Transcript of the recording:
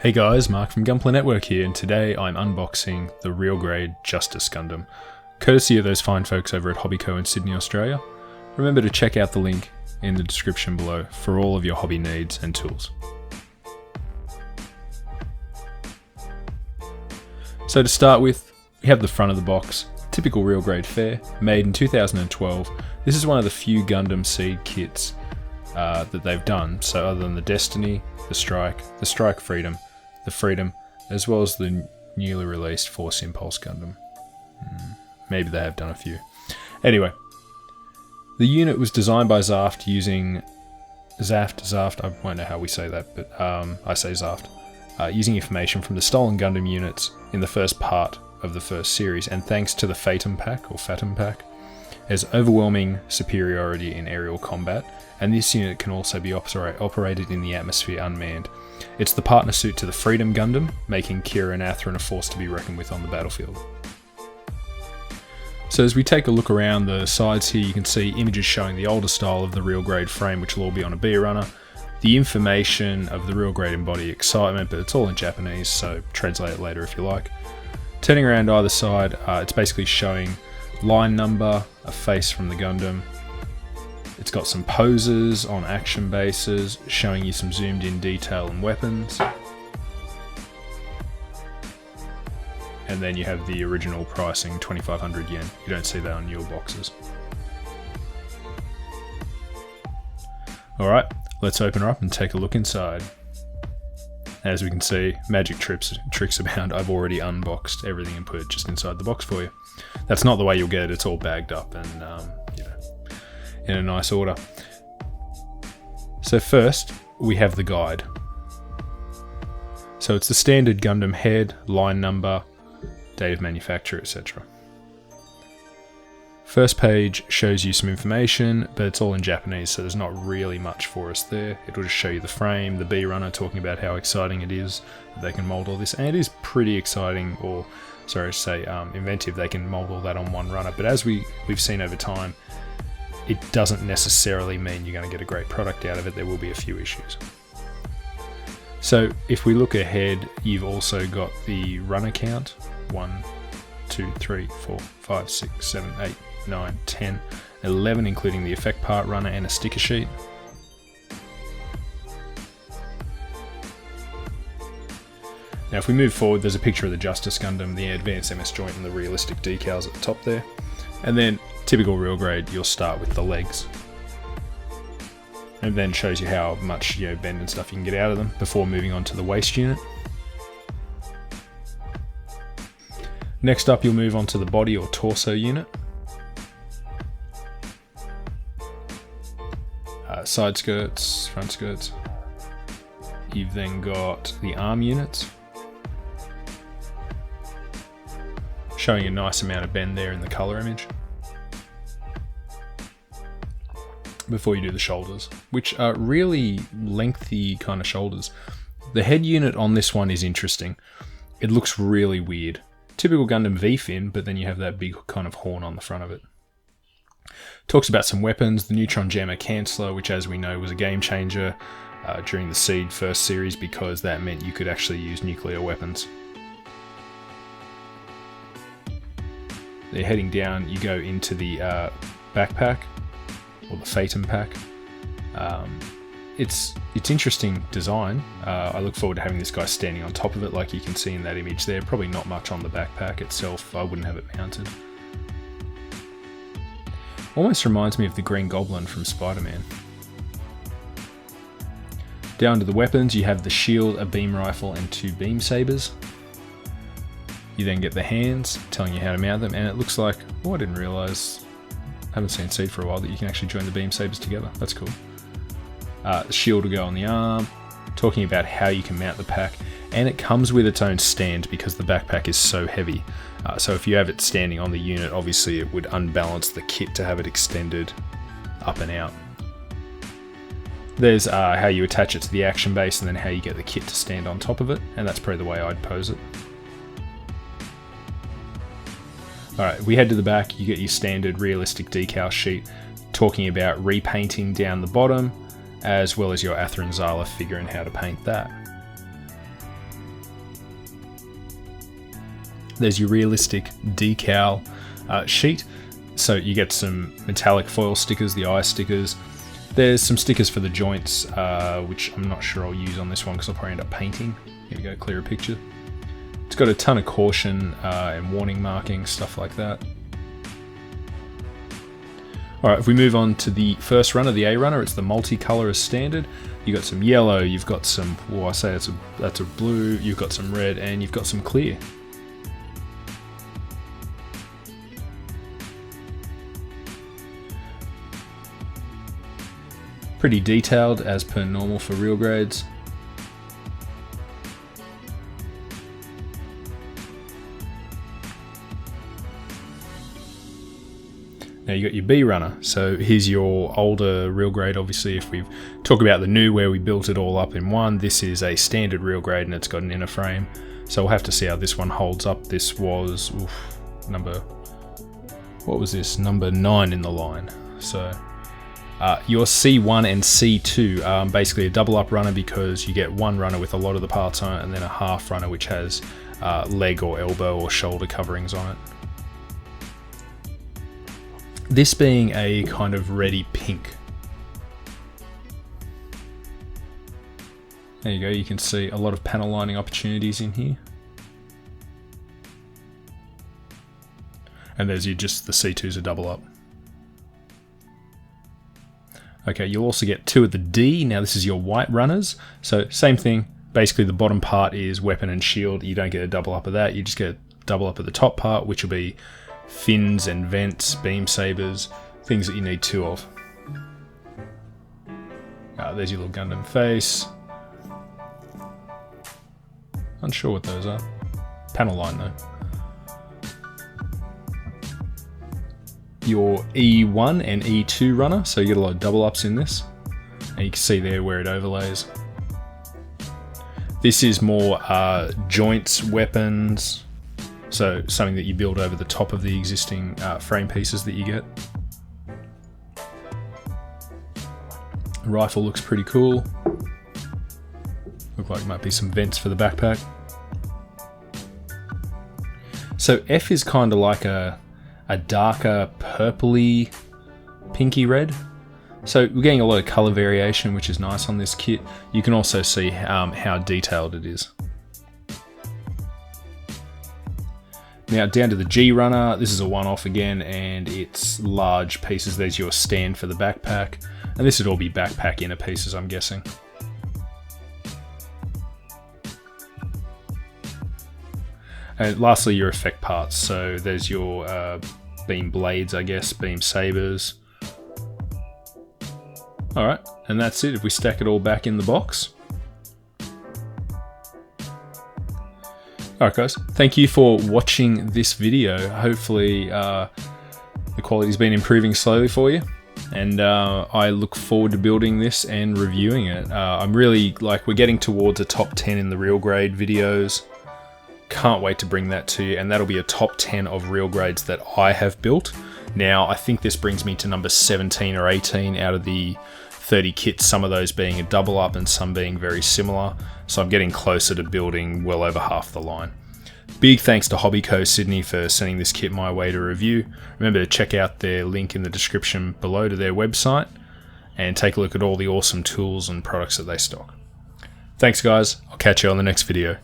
Hey guys, Mark from Gunpla Network here, and today I'm unboxing the real grade Justice Gundam, courtesy of those fine folks over at Hobbyco in Sydney, Australia. Remember to check out the link in the description below for all of your hobby needs and tools. So to start with, we have the front of the box, typical real grade fare, made in 2012. This is one of the few Gundam SEED kits that they've done, so other than the Destiny, the Strike Freedom, the Freedom, as well as the newly released Force Impulse Gundam. Maybe they have done a few. Anyway, the unit was designed by Zaft using Zaft, I won't know how we say that, but I say Zaft, using information from the stolen Gundam units in the first part of the first series, and thanks to the Fatum Pack, has overwhelming superiority in aerial combat, and this unit can also be operated in the atmosphere unmanned. It's the partner suit to the Freedom Gundam, making Kira and Athrun a force to be reckoned with on the battlefield. So as we take a look around the sides here, you can see images showing the older style of the real grade frame, which will all be on a B runner. The information of the real grade embody excitement, but it's all in Japanese, so translate it later if you like. Turning around either side, it's basically showing line number, a face from the Gundam. It's got some poses on action bases, showing you some zoomed in detail and weapons. And then you have the original pricing, 2,500 yen. You don't see that on newer boxes. Alright, let's open her up and take a look inside. As we can see, magic tricks abound. I've already unboxed everything and put it just inside the box for you. That's not the way you'll get it. It's all bagged up and in a nice order. So first, we have the guide. So it's the standard Gundam head, line number, date of manufacture, etc. First page shows you some information, but it's all in Japanese, so there's not really much for us there. It'll just show you the frame, the B runner, talking about how exciting it is that they can mold all this, and it is pretty exciting, or sorry to say inventive. They can mold all that on one runner, but as we've seen over time, it doesn't necessarily mean you're going to get a great product out of it. There will be a few issues. So if we look ahead, you've also got the runner count: 1, 2, 3, 4, 5, 6, 7, 8, 9, 10, 11, including the effect part runner and a sticker sheet. Now if we move forward, there's a picture of the Justice Gundam, the advanced MS joint and the realistic decals at the top there. And then, typical real grade, you'll start with the legs. And then shows you how much bend and stuff you can get out of them before moving on to the waist unit. Next up, you'll move on to the body or torso unit. Side skirts, front skirts. You've then got the arm units, showing a nice amount of bend there in the color image. Before you do the shoulders, which are really lengthy kind of shoulders. The head unit on this one is interesting. It looks really weird. Typical Gundam V-fin, but then you have that big kind of horn on the front of it. Talks about some weapons, the Neutron Jammer Canceller, which as we know was a game changer during the SEED first series, because that meant you could actually use nuclear weapons. They're heading down, you go into the backpack, or the Fatum Pack. It's interesting design. I look forward to having this guy standing on top of it, like you can see in that image there. Probably not much on the backpack itself. I wouldn't have it mounted. Almost reminds me of the Green Goblin from Spider-Man. Down to the weapons, you have the shield, a beam rifle, and 2 beam sabers. You then get the hands, telling you how to mount them, and it looks like, I didn't realise, I haven't seen SEED for a while, that you can actually join the beam sabers together. That's cool. The shield will go on the arm, talking about how you can mount the pack, and it comes with its own stand because the backpack is so heavy. So if you have it standing on the unit, obviously it would unbalance the kit to have it extended up and out. There's how you attach it to the action base, and then how you get the kit to stand on top of it, and that's probably the way I'd pose it. Alright, we head to the back, you get your standard realistic decal sheet talking about repainting down the bottom, as well as your Athrun Zala figure and how to paint that. There's your realistic decal sheet. So you get some metallic foil stickers, the eye stickers. There's some stickers for the joints, which I'm not sure I'll use on this one because I'll probably end up painting. Here we go, clearer picture. It's got a ton of caution and warning markings, stuff like that. Alright, if we move on to the first runner, the A runner, it's the multicolour as standard. You've got some yellow, you've got some, I say that's a blue, you've got some red, and you've got some clear. Pretty detailed as per normal for real grades. Now you got your B runner, so here's your older real grade. Obviously, if we talk about the new where we built it all up in one, this is a standard real grade and it's got an inner frame. So we'll have to see how this one holds up. This was number 9 in the line. So your C1 and C2 are basically a double up runner because you get one runner with a lot of the parts on it and then a half runner which has leg or elbow or shoulder coverings on it. This being a kind of reddy pink. There you go, you can see a lot of panel lining opportunities in here. And there's just the C2's a double up. Okay, you'll also get 2 of the D. Now this is your white runners. So same thing, basically the bottom part is weapon and shield. You don't get a double up of that, you just get a double up of the top part, which will be fins and vents, beam sabers, things that you need 2 of. There's your little Gundam face. Unsure what those are. Panel line though. Your E1 and E2 runner, so you get a lot of double ups in this. And you can see there where it overlays. This is more joints, weapons, so something that you build over the top of the existing frame pieces that you get. The rifle looks pretty cool. Look like it might be some vents for the backpack. So F is kind of like a darker purpley, pinky red. So we're getting a lot of color variation, which is nice on this kit. You can also see how detailed it is. Now down to the G runner, this is a one-off again, and it's large pieces. There's your stand for the backpack, and this would all be backpack inner pieces, I'm guessing. And lastly, your effect parts. So there's your beam blades, I guess, beam sabers. Alright, and that's it. If we stack it all back in the box. Alright guys, thank you for watching this video. Hopefully the quality's been improving slowly for you. And I look forward to building this and reviewing it. I'm really, we're getting towards a top 10 in the real grade videos. Can't wait to bring that to you, and that'll be a top 10 of real grades that I have built. Now, I think this brings me to number 17 or 18 out of the 30 kits, some of those being a double up and some being very similar. So I'm getting closer to building well over half the line. Big thanks to Hobbyco Sydney for sending this kit my way to review. Remember to check out their link in the description below to their website and take a look at all the awesome tools and products that they stock. Thanks guys, I'll catch you on the next video.